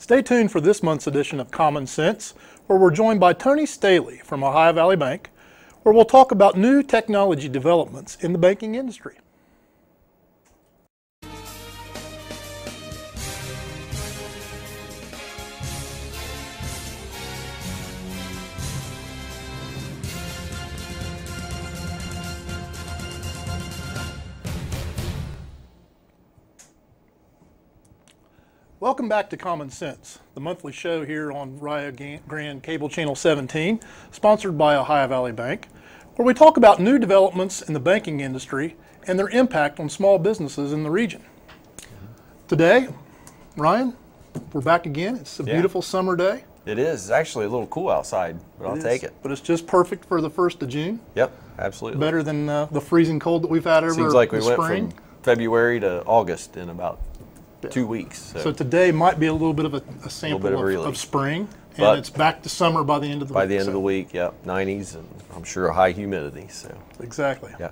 Stay tuned for this month's edition of Common Sense, where we're joined by Tony Staley from Ohio Valley Bank, where we'll talk about new technology developments in the banking industry. Welcome back to Common Sense, the monthly show here on Rio Grande Cable Channel 17, sponsored by Ohio Valley Bank, where we talk about new developments in the banking industry and their impact on small businesses in the region. Today, Ryan, we're back again. It's a beautiful summer day. It is. It's actually a little cool outside, but I'll take it. But it's just perfect for the 1st of June. Yep, absolutely. Better than the freezing cold that we've had over the spring. Seems like we went from February to August in about 2 weeks. So today might be a little bit of a sample of spring, and it's back to summer by the end of the week. By the end of the week, yep, 90s, and I'm sure a high humidity. So exactly. Yeah.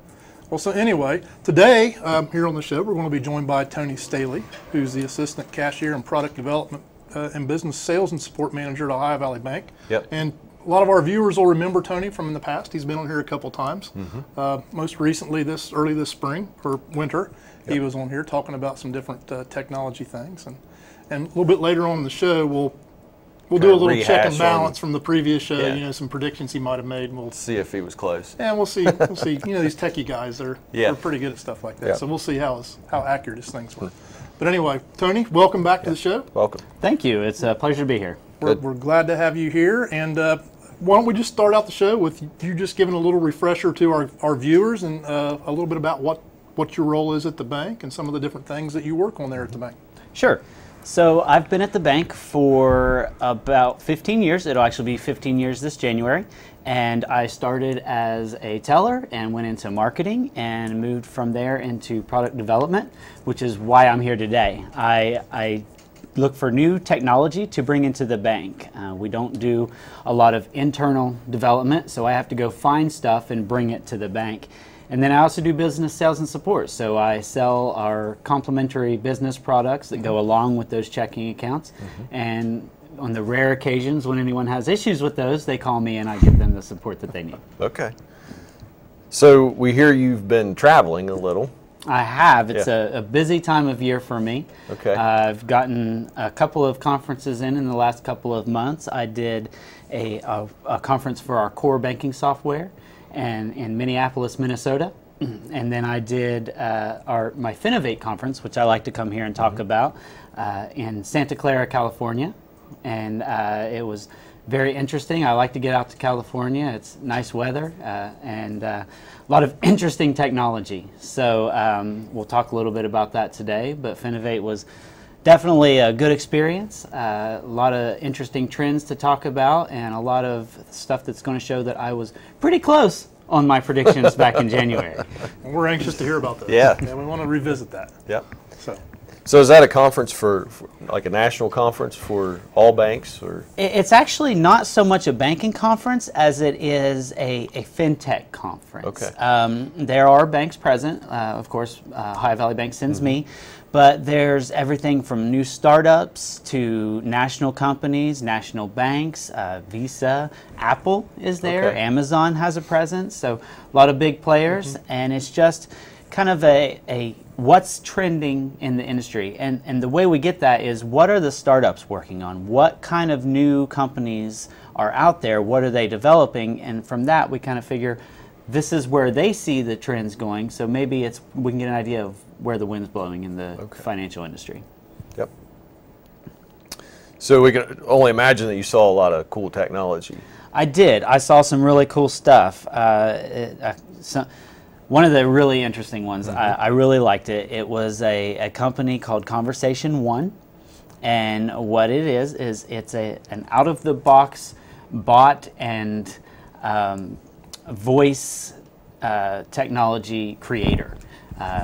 Well, so anyway, today here on the show, we're going to be joined by Tony Staley, who's the Assistant Cashier and Product Development and Business Sales and Support Manager at Ohio Valley Bank. Yep. And a lot of our viewers will remember Tony from in the past. He's been on here a couple times. Most recently, early this spring or winter, he was on here talking about some different technology things. And a little bit later on in the show, we'll do a little check and balance from the previous show. You know, some predictions he might have made. And we'll see if he was close. And we'll see. We'll see. You know, these techie guys are pretty good at stuff like that. So we'll see how accurate his things were. But anyway, Tony, welcome back to the show. Welcome. Thank you. It's a pleasure to be here. We're glad to have you here. And why don't we just start out the show with you just giving a little refresher to our viewers and a little bit about what your role is at the bank and some of the different things that you work on there at the bank. Sure. So I've been at the bank for about 15 years. It'll actually be 15 years this January. And I started as a teller and went into marketing and moved from there into product development, which is why I'm here today. I look for new technology to bring into the bank. We don't do a lot of internal development, so I have to go find stuff and bring it to the bank. And then I also do business sales and support. So I sell our complementary business products that go along with those checking accounts. And on the rare occasions when anyone has issues with those, they call me and I give them the support that they need. Okay. So we hear you've been traveling a little. I have. It's a busy time of year for me. Okay. I've gotten a couple of conferences in the last couple of months. I did a conference for our core banking software in Minneapolis, Minnesota. And then I did my Finovate conference, which I like to come here and talk about, in Santa Clara, California. And it was very interesting. I like to get out to California. It's nice weather and a lot of interesting technology. So we'll talk a little bit about that today. But Finovate was definitely a good experience. A lot of interesting trends to talk about and a lot of stuff that's going to show that I was pretty close on my predictions back in January. And we're anxious to hear about that. Yeah. And we want to revisit that. Yep. So is that a conference for like a national conference for all banks, or? It's actually not so much a banking conference as it is a FinTech conference. Okay. There are banks present. Of course, Ohio Valley Bank sends me, but there's everything from new startups to national companies, national banks, Visa, Apple is there, Amazon has a presence, so a lot of big players, and it's just kind of a what's trending in the industry. And the way we get that is, what are the startups working on? What kind of new companies are out there? What are they developing? And from that, we kind of figure this is where they see the trends going. So maybe we can get an idea of where the wind's blowing in the financial industry. Yep. So we can only imagine that you saw a lot of cool technology. I did. I saw some really cool stuff. One of the really interesting ones, I really liked it. It was a company called Conversation One, and what it is it's an out-of-the-box bot and voice technology creator.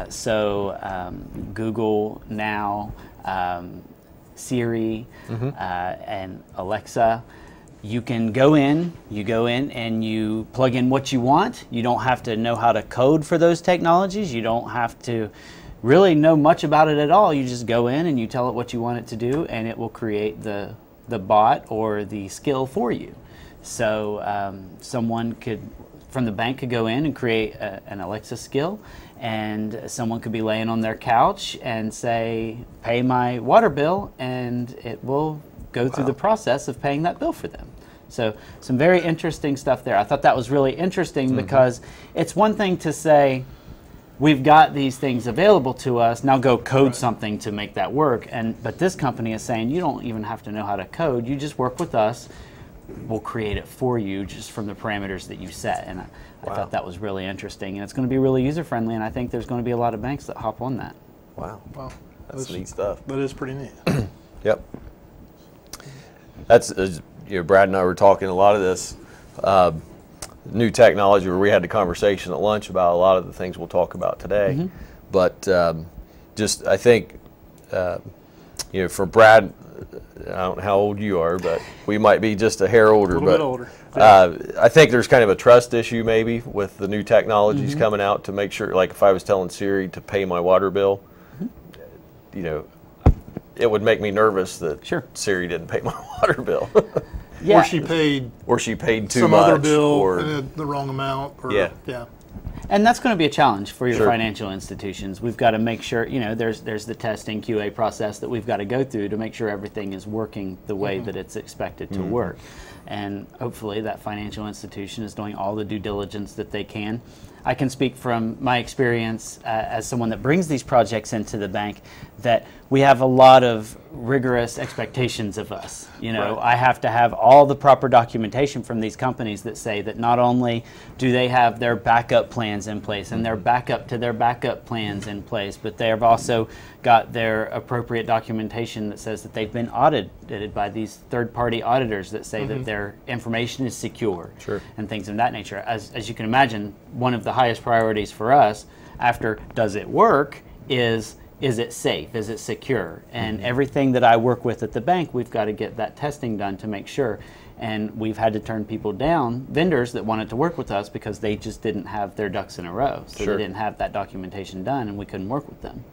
So Google Now, Siri, and Alexa. You can go in and you plug in what you want. You don't have to know how to code for those technologies. You don't have to really know much about it at all. You just go in and you tell it what you want it to do, and it will create the bot or the skill for you. So someone from the bank could go in and create an Alexa skill, and someone could be laying on their couch and say, pay my water bill, and it will go through the process of paying that bill for them. So some very interesting stuff there. I thought that was really interesting because it's one thing to say, we've got these things available to us, now go code something to make that work. But this company is saying, you don't even have to know how to code, you just work with us, we'll create it for you just from the parameters that you set. And I thought that was really interesting, and it's going to be really user-friendly, and I think there's going to be a lot of banks that hop on that. Wow. That's neat stuff. That is pretty neat. Yep. That's, Brad and I were talking a lot of this new technology, where we had the conversation at lunch about a lot of the things we'll talk about today. But just, I think, for Brad, I don't know how old you are, but we might be just a hair older. A little bit older. I think there's kind of a trust issue maybe with the new technologies coming out to make sure, like if I was telling Siri to pay my water bill, it would make me nervous that Siri didn't pay my water bill. Or she paid too some much, other bill or the wrong amount. Or, yeah. And that's going to be a challenge for your financial institutions. We've got to make sure, there's the testing QA process that we've got to go through to make sure everything is working the way that it's expected to work. And hopefully that financial institution is doing all the due diligence that they can. I can speak from my experience as someone that brings these projects into the bank that we have a lot of rigorous expectations of us. I have to have all the proper documentation from these companies that say that not only do they have their backup plans in place and their backup to their backup plans in place, but they have also got their appropriate documentation that says that they've been audited by these third-party auditors that say that their information is secure and things of that nature. As you can imagine, one of the highest priorities for us after does it work is it safe? Is it secure? And everything that I work with at the bank, we've got to get that testing done to make sure. And we've had to turn people down, vendors that wanted to work with us because they just didn't have their ducks in a row. So they didn't have that documentation done, and we couldn't work with them.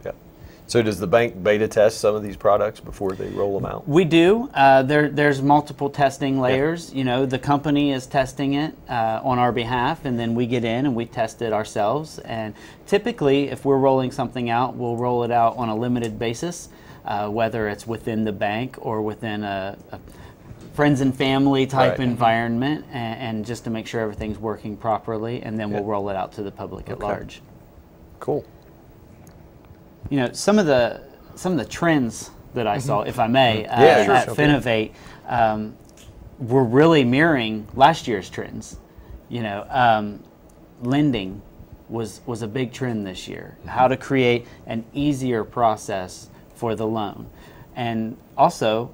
So does the bank beta test some of these products before they roll them out? We do. There's multiple testing layers. The company is testing it on our behalf, and then we get in and we test it ourselves. And typically, if we're rolling something out, we'll roll it out on a limited basis, whether it's within the bank or within a friends and family type environment, and just to make sure everything's working properly, and then we'll roll it out to the public at large. Cool. Some of the trends that I saw, if I may, at Finovate, were really mirroring last year's trends. Lending was a big trend this year. How to create an easier process for the loan, and also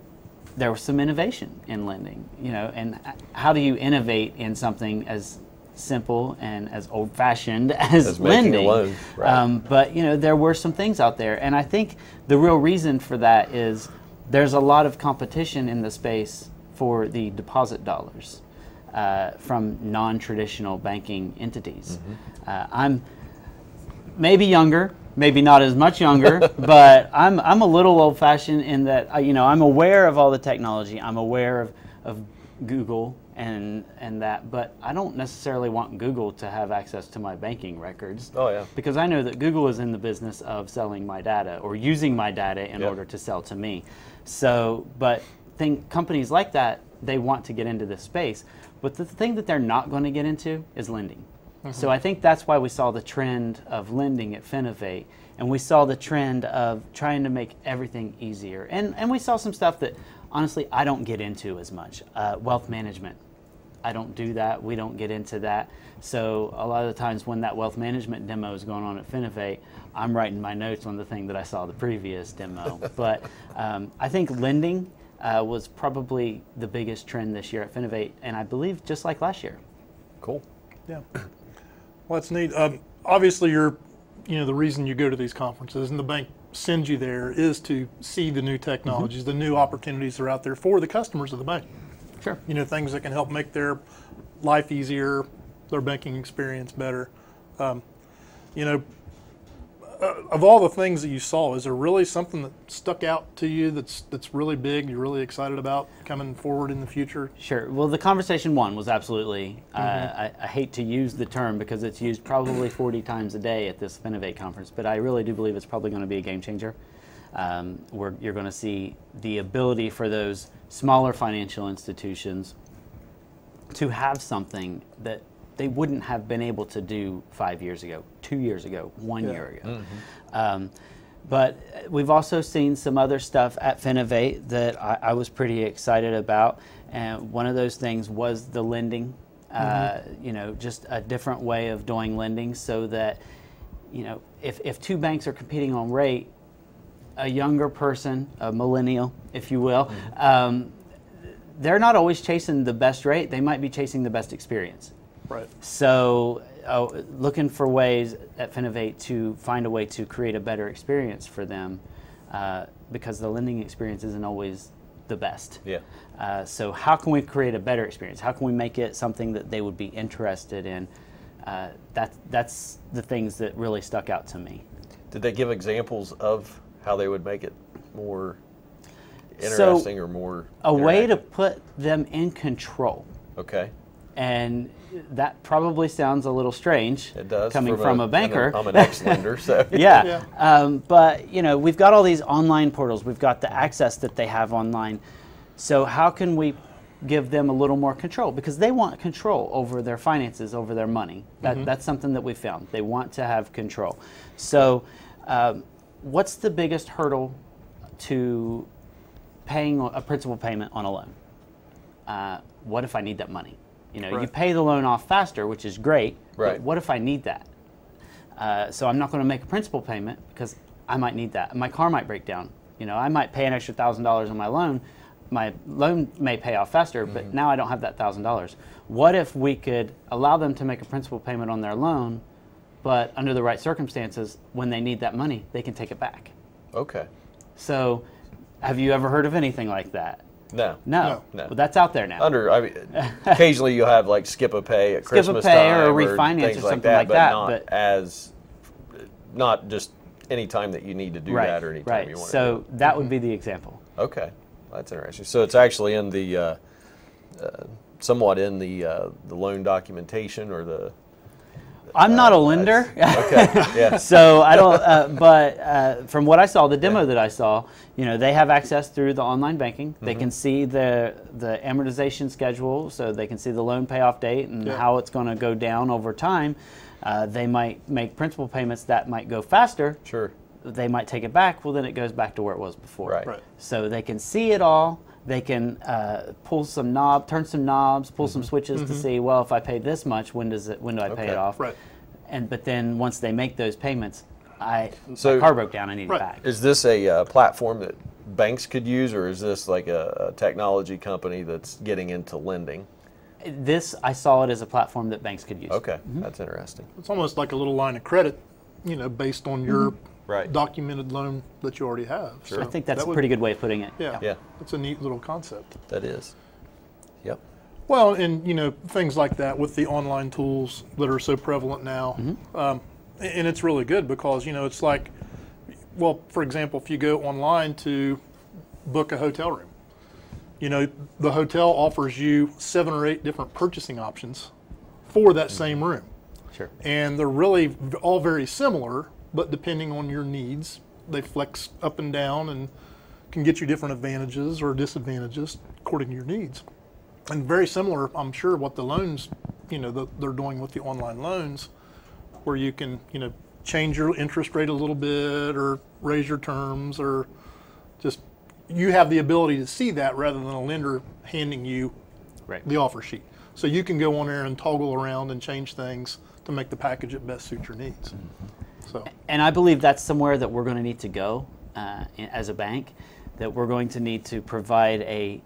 there was some innovation in lending. And how do you innovate in something as simple and as old-fashioned as lending? Making a loan, but there were some things out there, and I think the real reason for that is there's a lot of competition in the space for the deposit dollars from non-traditional banking entities. I'm maybe younger, maybe not as much younger, but I'm a little old-fashioned in that I'm aware of all the technology. I'm aware of Google and that, but I don't necessarily want Google to have access to my banking records. Because I know that Google is in the business of selling my data or using my data in order to sell to me. So, but companies like that, they want to get into this space, but the thing that they're not going to get into is lending. So I think that's why we saw the trend of lending at Finovate, and we saw the trend of trying to make everything easier. And we saw some stuff that honestly I don't get into as much. Wealth management. I don't do that. We don't get into that. So a lot of the times when that wealth management demo is going on at Finovate, I'm writing my notes on the thing that I saw the previous demo. But I think lending was probably the biggest trend this year at Finovate, and I believe just like last year. Cool. Yeah. Well, that's neat. Obviously, the reason you go to these conferences and the bank sends you there is to see the new technologies, the new opportunities that are out there for the customers of the bank. Sure. Things that can help make their life easier, their banking experience better. of all the things that you saw, is there really something that stuck out to you that's really big, you're really excited about coming forward in the future? Sure. Well, the conversation one was absolutely, I hate to use the term because it's used probably 40 times a day at this Finovate conference, but I really do believe it's probably going to be a game changer. Where you're going to see the ability for those smaller financial institutions to have something that they wouldn't have been able to do 5 years ago, 2 years ago, 1 year ago. But we've also seen some other stuff at Finovate that I was pretty excited about. And one of those things was the lending, you know, just a different way of doing lending so that, you know, if two banks are competing on rate, a younger person, a millennial, if you will, they're not always chasing the best rate. They might be chasing the best experience. Right. So looking for ways at Finovate to find a way to create a better experience for them because the lending experience isn't always the best. Yeah. So how can we create a better experience? How can we make it something that they would be interested in? That's the things that really stuck out to me. Did they give examples of how they would make it more interesting or more a way to put them in control? Okay. And that probably sounds a little strange. It does, coming from a banker. I'm an ex-lender, so yeah. But you know, we've got all these online portals. We've got the access that they have online. So how can we give them a little more control? Because they want control over their finances, over their money. That's something that we found. They want to have control. So what's the biggest hurdle to paying a principal payment on a loan? What if I need that money? You know, you pay the loan off faster, which is great, but what if I need that? So I'm not going to make a principal payment because I might need that. My car might break down. You know, I might pay an extra $1,000 on my loan. My loan may pay off faster, but now I don't have that $1,000. What if we could allow them to make a principal payment on their loan, but under the right circumstances, when they need that money, they can take it back? Okay. So have you ever heard of anything like that? No. Well, that's out there now. I mean, occasionally you'll have like skip a pay at Christmas pay time or a refinance or something like that, but not just any time that you need to do that or any time you want to. So that would be the example. Okay, that's interesting. So it's actually in the somewhat in the loan documentation or the. I'm not a lender. Okay. Yeah. So I don't. But from what I saw, the demo that I saw, you know, they have access through the online banking. They can see the amortization schedule, so they can see the loan payoff date and how it's going to go down over time. They might make principal payments that might go faster. Sure. They might take it back. Well, then it goes back to where it was before. Right. So they can see it all. They can pull some knobs, turn some knobs, pull some switches to see, well, if I pay this much, when do I pay it off? Right. But then once they make those payments, my car broke down, I need it back. Is this a platform that banks could use, or is this like a technology company that's getting into lending? I saw it as a platform that banks could use. Okay, that's interesting. It's almost like a little line of credit, you know, based on your documented loan that you already have. Sure. So I think that's a pretty good way of putting it. Yeah. It's a neat little concept. That is. Yep. Well, and you know, things like that with the online tools that are so prevalent now, and it's really good because, you know, it's like, well, for example, if you go online to book a hotel room, you know, the hotel offers you 7 or 8 different purchasing options for that same room. Sure. And they're really all very similar, but depending on your needs, they flex up and down and can get you different advantages or disadvantages according to your needs. And very similar, I'm sure, what the loans, you know, they're doing with the online loans, where you can, you know, change your interest rate a little bit or raise your terms, or just, you have the ability to see that rather than a lender handing you the offer sheet. So you can go on there and toggle around and change things to make the package that best suit your needs. So. And I believe that's somewhere that we're going to need to go as a bank, that we're going to need to provide a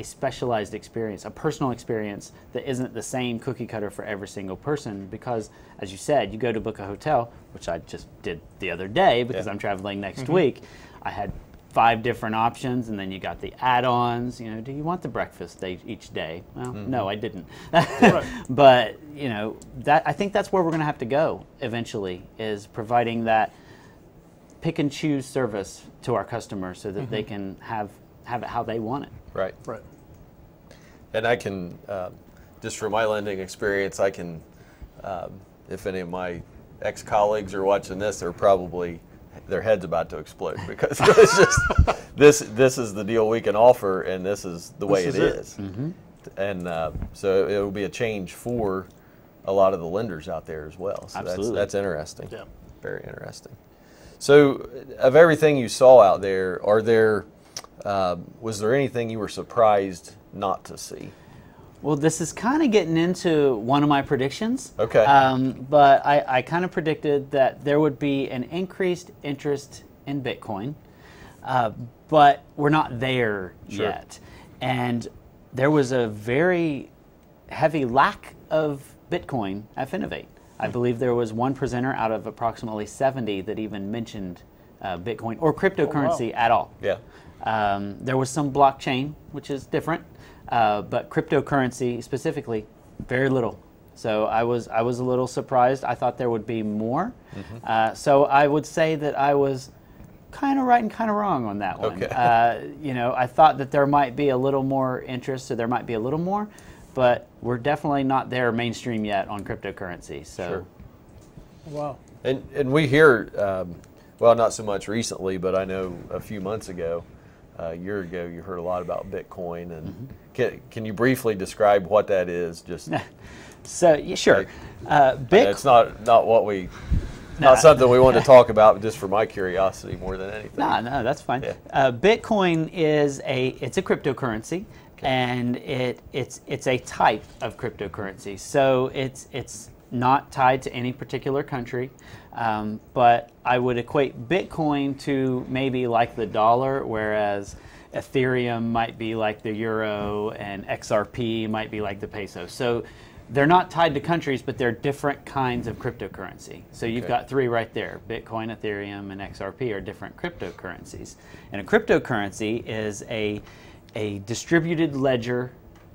specialized experience, a personal experience that isn't the same cookie cutter for every single person, because as you said, you go to book a hotel, which I just did the other day because I'm traveling next week. I had 5 different options, and then you got the add-ons. You know, do you want the breakfast each day? Well, no, I didn't. But you know, I think that's where we're going to have to go eventually, is providing that pick and choose service to our customers so that they can have it how they want it. Right. Right. And I can, just from my lending experience, I can, if any of my ex-colleagues are watching this, they're probably, their head's about to explode because it's just, this is the deal we can offer, and this is the way it is. And so it will be a change for a lot of the lenders out there as well. So that's interesting. Yeah. Very interesting. So of everything you saw out there, was there anything you were surprised not to see? Well, this is kind of getting into one of my predictions. Okay. But I kind of predicted that there would be an increased interest in Bitcoin, but we're not there yet. And there was a very heavy lack of Bitcoin at Finovate. I believe there was one presenter out of approximately 70 that even mentioned Bitcoin or cryptocurrency at all. Yeah. There was some blockchain, which is different, but cryptocurrency specifically, very little. So I was a little surprised. I thought there would be more. So I would say that I was kind of right and kind of wrong on that one. Okay. You know, I thought that there might be a little more interest, so there might be a little more, but we're definitely not there mainstream yet on cryptocurrency. So. Sure. Wow. And we hear, well, not so much recently, but I know a few months ago, a year ago, you heard a lot about Bitcoin. And can you briefly describe what that is? Just so yeah, sure. it's not what we. Not something we want to talk about, but just for my curiosity more than anything. No, that's fine. Yeah. Bitcoin is it's a cryptocurrency, and it's a type of cryptocurrency. So it's not tied to any particular country, but I would equate Bitcoin to maybe like the dollar, whereas Ethereum might be like the euro, and XRP might be like the peso. So they're not tied to countries, but they're different kinds of cryptocurrency. So you've got three right there. Bitcoin, Ethereum, and XRP are different cryptocurrencies. And a cryptocurrency is a distributed ledger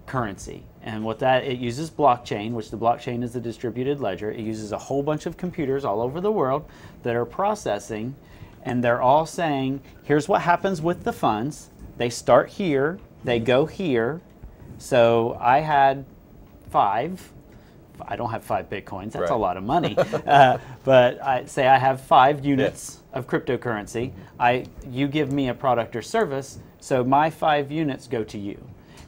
currency. And it uses blockchain, which the blockchain is the distributed ledger. It uses a whole bunch of computers all over the world that are processing, and they're all saying, here's what happens with the funds. They start here, they go here. So I had 5. I don't have 5 Bitcoins. That's a lot of money. But I say I have 5 units of cryptocurrency. You give me a product or service, so my 5 units go to you.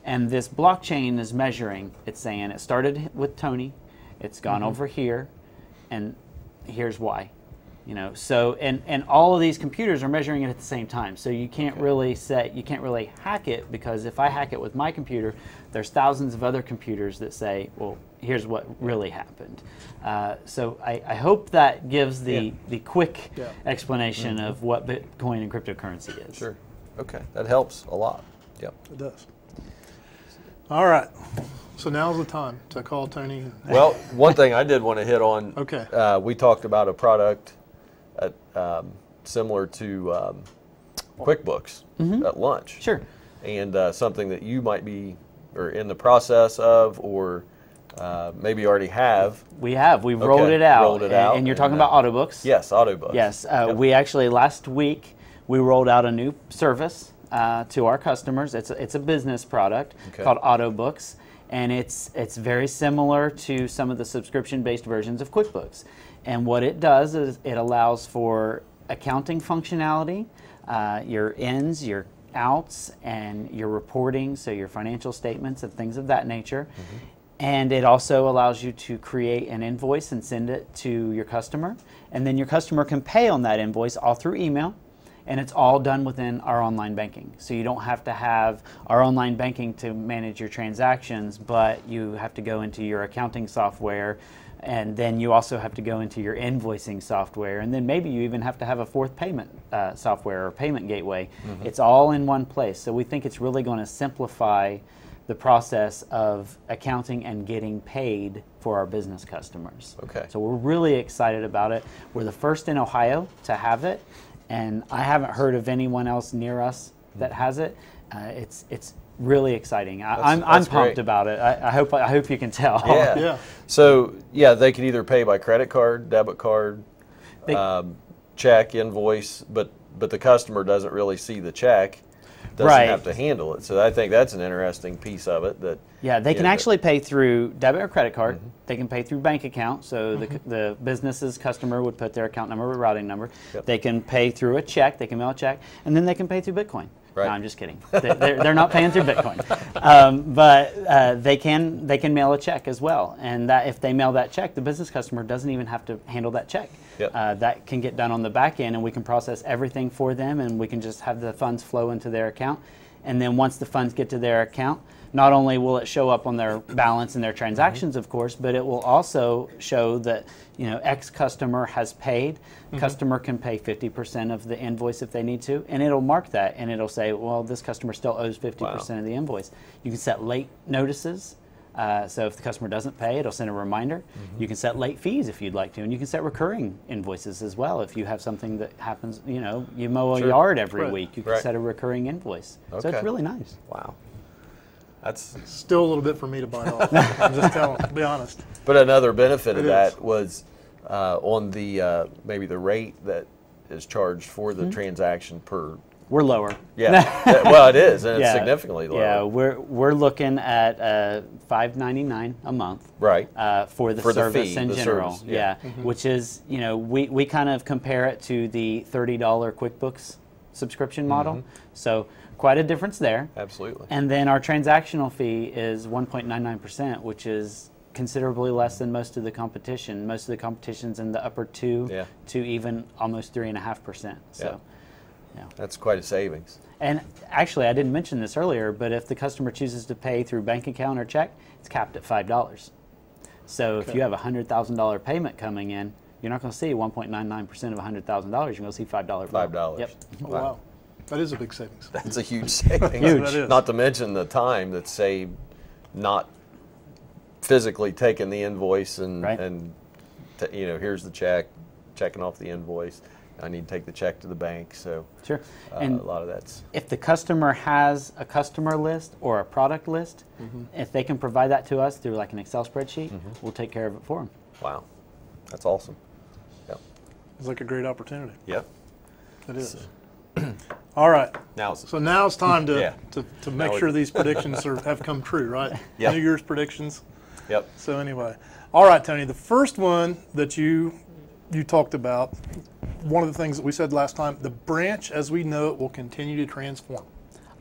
And this blockchain is measuring. It's saying it started with Tony, it's gone over here, and here's why. You know, so and all of these computers are measuring it at the same time. So you can't really hack it, because if I hack it with my computer, there's thousands of other computers that say, well, here's what really happened. So I hope that gives the quick explanation of what Bitcoin and cryptocurrency is. Sure. Okay, that helps a lot. Yep. It does. All right. So now's the time to call Tony. Well, one thing I did want to hit on. Okay. We talked about a product similar to QuickBooks at lunch. Sure. And something that you might be or in the process of, or maybe already have. We've rolled it out. Rolled it out. And you're talking about Autobooks. Yes, Autobooks. Yes. We actually, last week, we rolled out a new service to our customers. It's a business product called Autobooks, and it's very similar to some of the subscription-based versions of QuickBooks. And what it does is it allows for accounting functionality, your ins, your outs, and your reporting, so your financial statements and things of that nature. And it also allows you to create an invoice and send it to your customer, and then your customer can pay on that invoice all through email. And it's all done within our online banking. So you don't have to have our online banking to manage your transactions, but you have to go into your accounting software, and then you also have to go into your invoicing software, and then maybe you even have to have a fourth payment software or payment gateway. It's all in one place. So we think it's really going to simplify the process of accounting and getting paid for our business customers. Okay. So we're really excited about it. We're the first in Ohio to have it. And I haven't heard of anyone else near us that has it. It's really exciting. I'm pumped about it. I hope you can tell. Yeah. So they could either pay by credit card, debit card, check, invoice, but the customer doesn't really see the check, doesn't have to handle it. So I think that's an interesting piece of it. That yeah, they can actually pay through debit or credit card. They can pay through bank account. So the business's customer would put their account number or routing number. They can pay through a check. They can mail a check, and then they can pay through Bitcoin. Right. No, I'm just kidding. They're not paying through Bitcoin, but they can mail a check as well. And that if they mail that check, the business customer doesn't even have to handle that check. That can get done on the back end, and we can process everything for them, and we can just have the funds flow into their account. And then once the funds get to their account, not only will it show up on their balance and their transactions, of course, but it will also show that X customer has paid. Customer can pay 50% of the invoice if they need to, and it'll mark that, and it'll say, well, this customer still owes 50% of the invoice. You can set late notices. So if the customer doesn't pay, it'll send a reminder. You can set late fees if you'd like to, and you can set recurring invoices as well. If you have something that happens, you mow a yard every week, you can set a recurring invoice. So it's really nice. Wow. That's still a little bit for me to bite off. I'm just telling, to be honest. But another benefit of that was on the maybe the rate that is charged for the transaction per. We're lower. Yeah. Well, it is, and it's significantly lower. Yeah, we're looking at $5.99 a month. Right. For the service in general. Which is we kind of compare it to the $30 QuickBooks subscription model. So quite a difference there. Absolutely. And then our transactional fee is 1.99%, which is considerably less than most of the competition. Most of the competition's in the upper 2 to even almost 3.5%. So. Yeah. That's quite a savings. And actually, I didn't mention this earlier, but if the customer chooses to pay through bank account or check, it's capped at $5. So if you have a $100,000 payment coming in, you're not going to see 1.99% of $100,000. You're going to see $5. $5. Yep. Oh, wow. That is a big savings. That's a huge savings. Huge. Not to mention the time that's saved not physically taking the invoice and here's the check, checking off the invoice. I need to take the check to the bank, so sure. And a lot of that's. If the customer has a customer list or a product list, if they can provide that to us through like an Excel spreadsheet, we'll take care of it for them. Wow, that's awesome. Yep. It's like a great opportunity. Yep. It is. All right. Now it's time to make sure these predictions have come true, right? Yep. New Year's predictions. Yep. So anyway, all right, Tony. The first one that you talked about. One of the things that we said last time, the branch as we know it will continue to transform.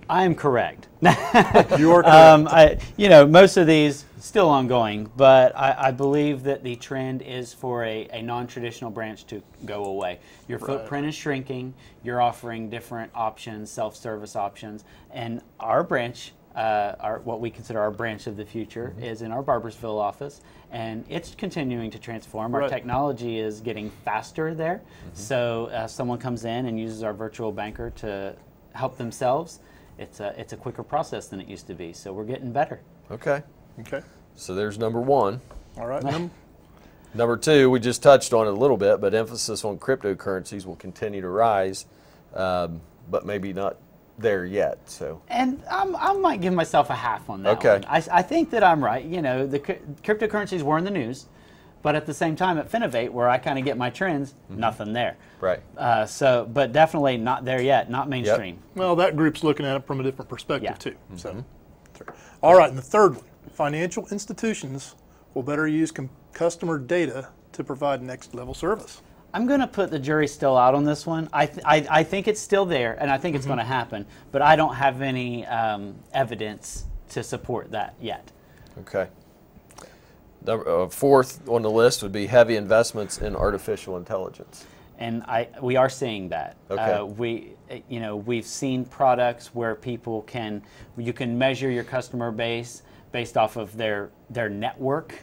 I am correct. You are correct. Most of these still ongoing, but I believe that the trend is for a non-traditional branch to go away. Your footprint is shrinking. You're offering different options, self-service options, and our branch, what we consider our branch of the future, is in our Barbersville office, and it's continuing to transform. Our technology is getting faster there, so someone comes in and uses our virtual banker to help themselves. It's a quicker process than it used to be, so we're getting better. Okay. Okay. So there's number one. All right. Number two, we just touched on it a little bit, but emphasis on cryptocurrencies will continue to rise, but maybe not there yet. So. And I might give myself a half on that one. I think that I'm right. The cryptocurrencies were in the news, but at the same time at Finovate, where I kind of get my trends, nothing there. Right. But definitely not there yet, not mainstream. Well, that group's looking at it from a different perspective too. So, all right, and the third one, financial institutions will better use customer data to provide next level service. I'm going to put the jury still out on this one. I think it's still there, and I think it's going to happen, but I don't have any evidence to support that yet. Okay. Fourth on the list would be heavy investments in artificial intelligence. And we are seeing that. Okay. We've seen products where you can measure your customer base based off of their network.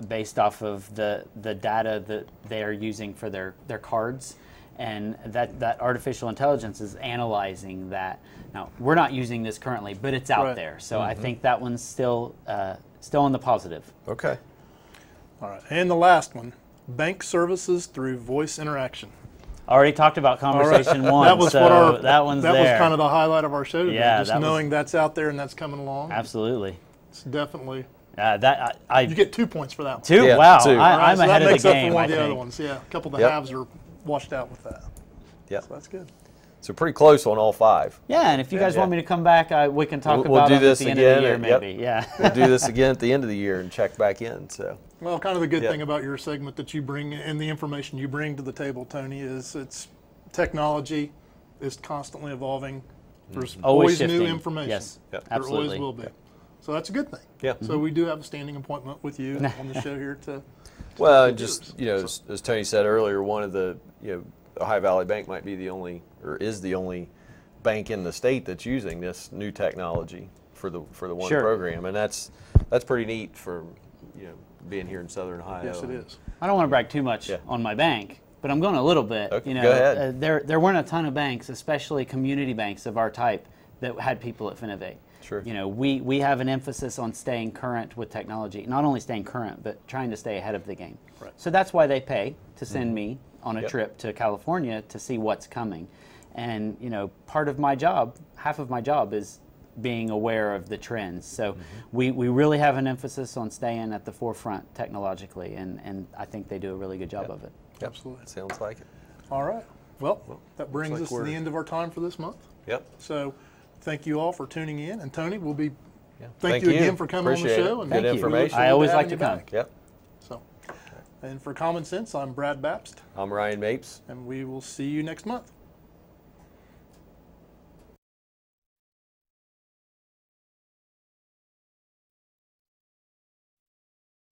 Based off of the data that they are using for their cards, and that artificial intelligence is analyzing that. Now, we're not using this currently, but it's out there, so I think that one's still in the positive. Okay. All right, and the last one, bank services through voice interaction. Already talked about conversation one, that was that one's there. That was kind of the highlight of our show today, just knowing that's out there and that's coming along. Absolutely. It's definitely... you get 2 points for that one. Two? Yeah, wow. 2. I'm ahead of the game. That makes up for one of the think. other ones. Yeah, a couple of the halves are washed out with that. Yeah. So that's good. So pretty close on all 5. Yeah, and if you guys want me to come back, we can talk We'll about do it this at the end again of the year, yep. maybe. Yeah. We'll do this again at the end of the year and check back in. So. Well, kind of the good Yeah. thing about your segment that you bring and the information you bring to the table, Tony, is it's technology is constantly evolving. There's always new shifting. information. Yes, Yep. There absolutely. always will be. So that's a good thing. Yeah. So we do have a standing appointment with you on the show here to. Well, to and just as Tony said earlier, one of the Ohio Valley Bank might be the only, or is the only, bank in the state that's using this new technology for the one Sure. program, and that's pretty neat for being here in Southern Ohio. Yes, it is. I don't want to brag too much Yeah. on my bank, but I'm going a little bit. Okay, go ahead. There weren't a ton of banks, especially community banks of our type, that had people at Finovate. Sure. We have an emphasis on staying current with technology, not only staying current, but trying to stay ahead of the game. Right. So that's why they pay to send me on a Yep. trip to California to see what's coming. And part of my job, half of my job is being aware of the trends. So we really have an emphasis on staying at the forefront technologically, and I think they do a really good job of it. Yep. Absolutely. Sounds like it. All right. Well, that brings like us to we're- the end of our time for this month. Yep. So thank you all for tuning in. And Tony, we'll be Yeah. thank you again for coming Appreciate on the show. it. And Good Thank you. information. I always like having to you come. back. Yep. So, and for Common Sense, I'm Brad Bapst, I'm Ryan Mapes. and we will see you next month.